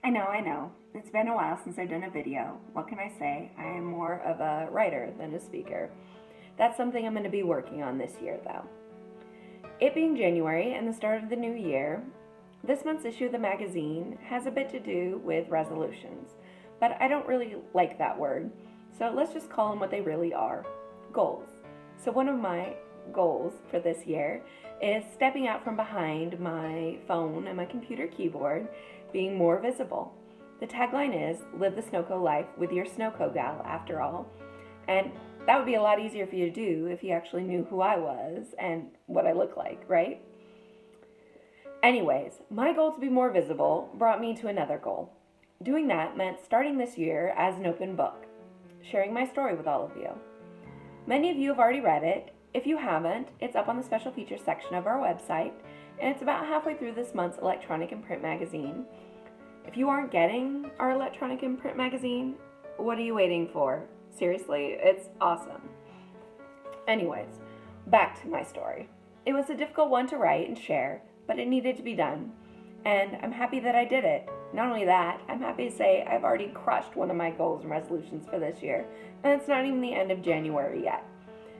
I know. It's been a while since I've done a video. What can I say? I am more of a writer than a speaker. That's something I'm going to be working on this year, though. It being January and the start of the new year, this month's issue of the magazine has a bit to do with resolutions, but I don't really like that word, so let's just call them what they really are: goals. So, one of my goals for this year is stepping out from behind my phone and my computer keyboard, being more visible. The tagline is "Live the Snowco life with your Snowco gal," after all, and that would be a lot easier for you to do if you actually knew who I was and what I look like, right? Anyways, my goal to be more visible brought me to another goal. Doing that meant starting this year as an open book, sharing my story with all of you. Many of you have already read it. If you haven't, it's up on the special features section of our website, and it's about halfway through this month's electronic and print magazine. If you aren't getting our electronic and print magazine, what are you waiting for? Seriously, it's awesome. Anyways, back to my story. It was a difficult one to write and share, but it needed to be done, and I'm happy that I did it. Not only that, I'm happy to say I've already crushed one of my goals and resolutions for this year, and it's not even the end of January yet.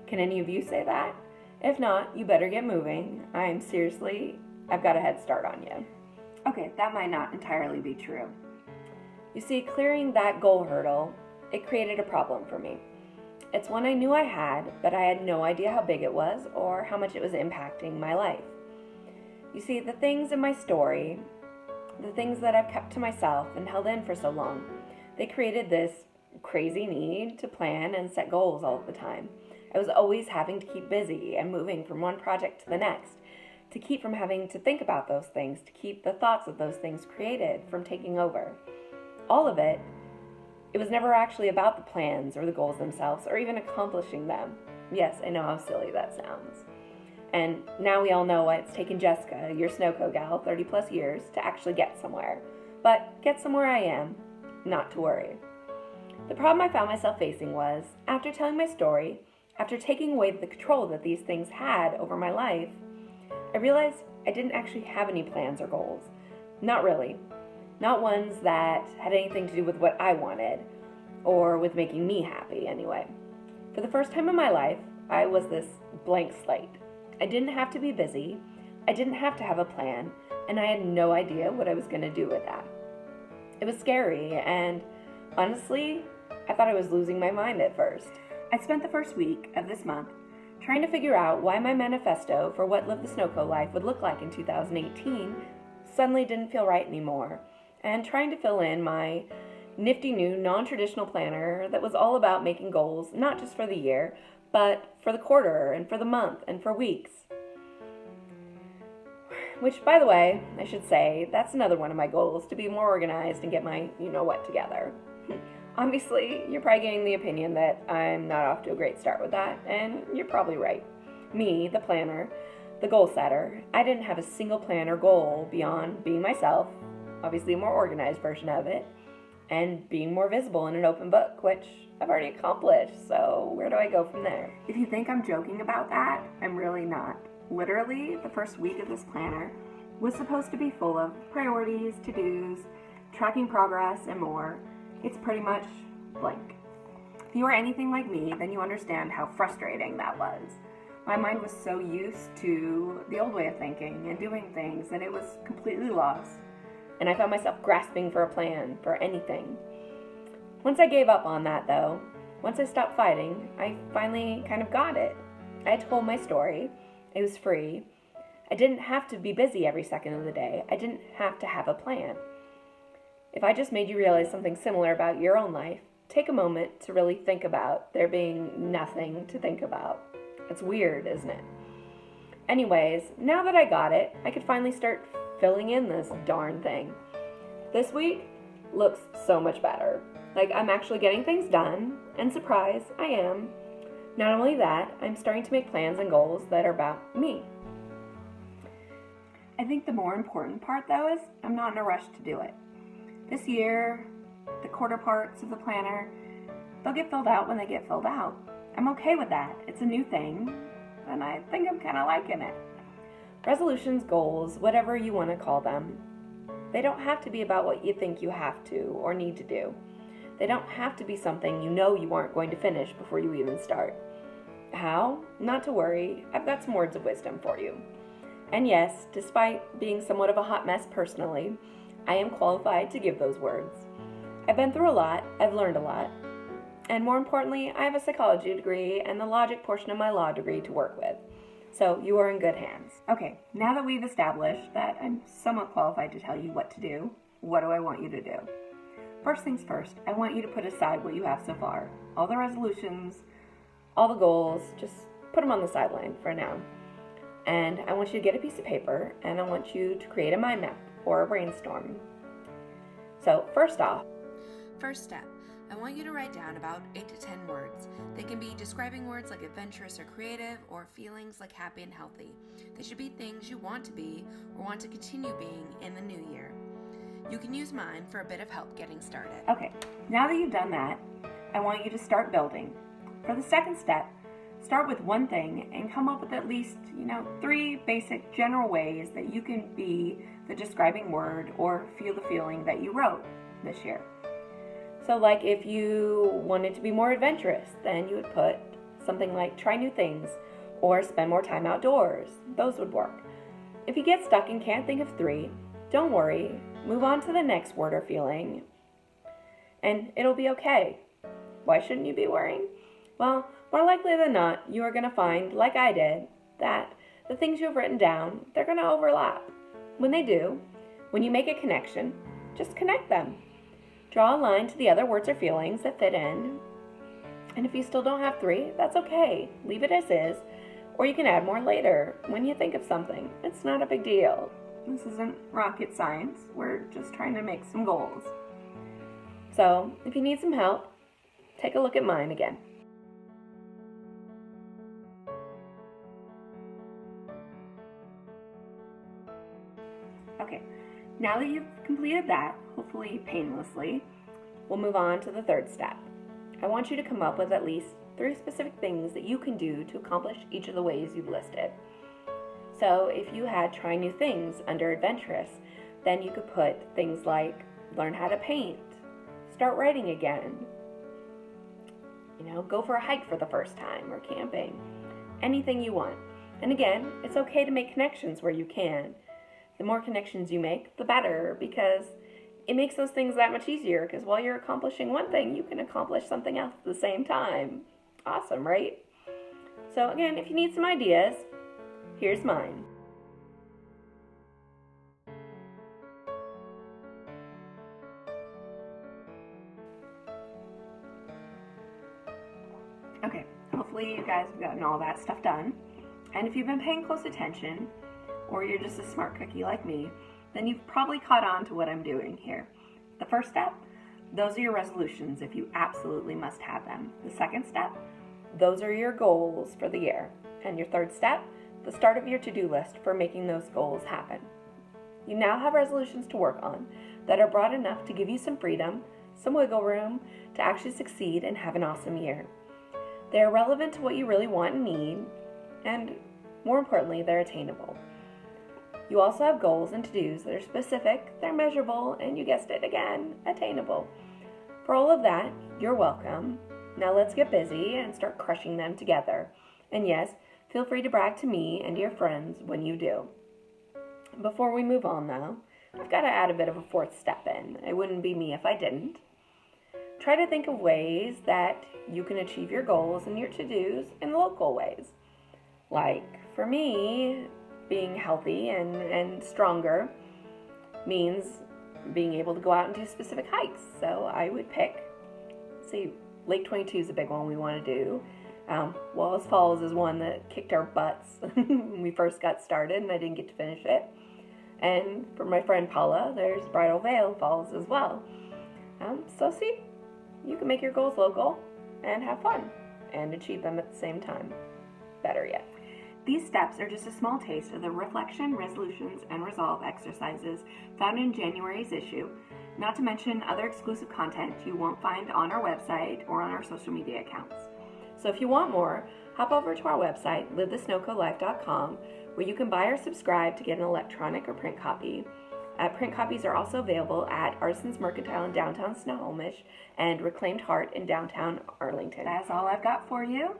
Can any of you say that? If not, you better get moving. I've got a head start on you. Okay, that might not entirely be true. You see, clearing that goal hurdle, it created a problem for me. It's one I knew I had, but I had no idea how big it was or how much it was impacting my life. You see, the things in my story, the things that I've kept to myself and held in for so long, they created this crazy need to plan and set goals all the time. I was always having to keep busy and moving from one project to the next, to keep from having to think about those things, to keep the thoughts of those things created from taking over. All of it was never actually about the plans or the goals themselves or even accomplishing them. Yes, I know how silly that sounds. And now we all know why it's taken Jessica, your Snowco gal, 30 plus years to actually get somewhere. But get somewhere I am, not to worry. The problem I found myself facing was, after telling my story, after taking away the control that these things had over my life, I realized I didn't actually have any plans or goals. Not really. Not ones that had anything to do with what I wanted, or with making me happy anyway. For the first time in my life, I was this blank slate. I didn't have to be busy, I didn't have to have a plan, and I had no idea what I was going to do with that. It was scary, and honestly, I thought I was losing my mind at first. I spent the first week of this month trying to figure out why my manifesto for what Live the Snowco life would look like in 2018 suddenly didn't feel right anymore, and trying to fill in my nifty new non-traditional planner that was all about making goals, not just for the year, but for the quarter and for the month and for weeks. Which, by the way, I should say, that's another one of my goals, to be more organized and get my you-know-what together. Obviously, you're probably getting the opinion that I'm not off to a great start with that, and you're probably right. Me, the planner, the goal setter, I didn't have a single plan or goal beyond being myself, obviously a more organized version of it, and being more visible in an open book, which I've already accomplished, so where do I go from there? If you think I'm joking about that, I'm really not. Literally, the first week of this planner was supposed to be full of priorities, to-dos, tracking progress, and more. It's pretty much blank. If you are anything like me, then you understand how frustrating that was. My mind was so used to the old way of thinking and doing things that it was completely lost, and I found myself grasping for a plan for anything. Once I gave up on that, though, once I stopped fighting, I finally kind of got it. I told my story. It was free. I didn't have to be busy every second of the day. I didn't have to have a plan. If I just made you realize something similar about your own life, take a moment to really think about there being nothing to think about. It's weird, isn't it? Anyways, now that I got it, I could finally start filling in this darn thing. This week looks so much better. Like, I'm actually getting things done, and surprise, I am. Not only that, I'm starting to make plans and goals that are about me. I think the more important part, though, is I'm not in a rush to do it. This year, the quarter parts of the planner, they'll get filled out when they get filled out. I'm okay with that. It's a new thing, and I think I'm kind of liking it. Resolutions, goals, whatever you want to call them, They don't have to be about what you think you have to or need to do. They don't have to be something you know you aren't going to finish before you even start. How? Not to worry, I've got some words of wisdom for you. And yes, despite being somewhat of a hot mess personally, I am qualified to give those words. I've been through a lot, I've learned a lot, and more importantly, I have a psychology degree and the logic portion of my law degree to work with. So you are in good hands. Okay, now that we've established that I'm somewhat qualified to tell you what to do, what do I want you to do? First things first, I want you to put aside what you have so far. All the resolutions, all the goals, just put them on the sideline for now. And I want you to get a piece of paper and I want you to create a mind map or a brainstorm. So first off, first step, I want you to write down about 8 to 10 words. They can be describing words like adventurous or creative, or feelings like happy and healthy. They should be things you want to be or want to continue being in the new year. You can use mine for a bit of help getting started. Okay, now that you've done that, I want you to start building. For the second step, start with one thing and come up with at least, 3 basic general ways that you can be the describing word or feel the feeling that you wrote this year. So like if you wanted to be more adventurous, then you would put something like try new things or spend more time outdoors. Those would work. If you get stuck and can't think of 3, don't worry. Move on to the next word or feeling and it'll be okay. Why shouldn't you be worrying? Well, more likely than not, you are going to find, like I did, that the things you've written down, they're going to overlap. When they do, when you make a connection, just connect them. Draw a line to the other words or feelings that fit in. And if you still don't have 3, that's okay. Leave it as is, or you can add more later when you think of something. It's not a big deal. This isn't rocket science. We're just trying to make some goals. So, if you need some help, take a look at mine again. Okay, now that you've completed that, hopefully painlessly, we'll move on to the third step. I want you to come up with at least 3 specific things that you can do to accomplish each of the ways you've listed. So if you had try new things under adventurous, then you could put things like learn how to paint, start writing again, go for a hike for the first time or camping, anything you want. And again, it's okay to make connections where you can. The more connections you make, the better, because it makes those things that much easier, because while you're accomplishing one thing, you can accomplish something else at the same time. Awesome, right? So again, if you need some ideas, here's mine. Okay, hopefully you guys have gotten all that stuff done. And if you've been paying close attention, or you're just a smart cookie like me, then you've probably caught on to what I'm doing here. The first step, those are your resolutions if you absolutely must have them. The second step, those are your goals for the year. And your third step, the start of your to-do list for making those goals happen. You now have resolutions to work on that are broad enough to give you some freedom, some wiggle room to actually succeed and have an awesome year. They are relevant to what you really want and need, and more importantly, they're attainable. You also have goals and to-dos that are specific, they're measurable, and you guessed it again, attainable. For all of that, you're welcome. Now let's get busy and start crushing them together. And yes, feel free to brag to me and your friends when you do. Before we move on though, I've got to add a bit of a fourth step in. It wouldn't be me if I didn't. Try to think of ways that you can achieve your goals and your to-dos in local ways. Like, for me, being healthy and stronger means being able to go out and do specific hikes. So I would pick, Lake 22 is a big one we want to do. Wallace Falls is one that kicked our butts when we first got started and I didn't get to finish it. And for my friend Paula, there's Bridal Veil Falls as well. You can make your goals local and have fun and achieve them at the same time. Better yet. These steps are just a small taste of the reflection, resolutions, and resolve exercises found in January's issue, not to mention other exclusive content you won't find on our website or on our social media accounts. So if you want more, hop over to our website, livethesnowcolife.com, where you can buy or subscribe to get an electronic or print copy. Print copies are also available at Artisans Mercantile in downtown Snohomish and Reclaimed Heart in downtown Arlington. That's all I've got for you.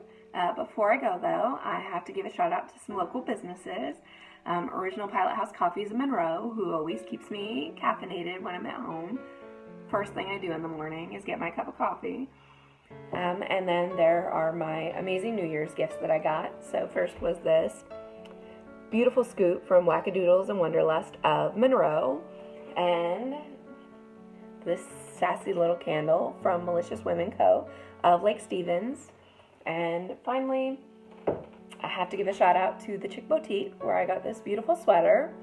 Before I go, though, I have to give a shout out to some local businesses. Original Pilot House Coffees in Monroe, who always keeps me caffeinated when I'm at home. First thing I do in the morning is get my cup of coffee. And then there are my amazing New Year's gifts that I got. So first was this beautiful scoop from Wackadoodles and Wonderlust of Monroe, and this sassy little candle from Malicious Women Co. of Lake Stevens. And finally, I have to give a shout out to the Chick Boutique, where I got this beautiful sweater.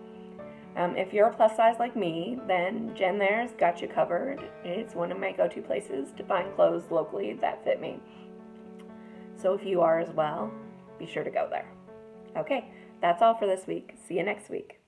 If you're a plus size like me, then Jen there's got you covered. It's one of my go-to places to find clothes locally that fit me. So if you are as well, be sure to go there. Okay, that's all for this week. See you next week.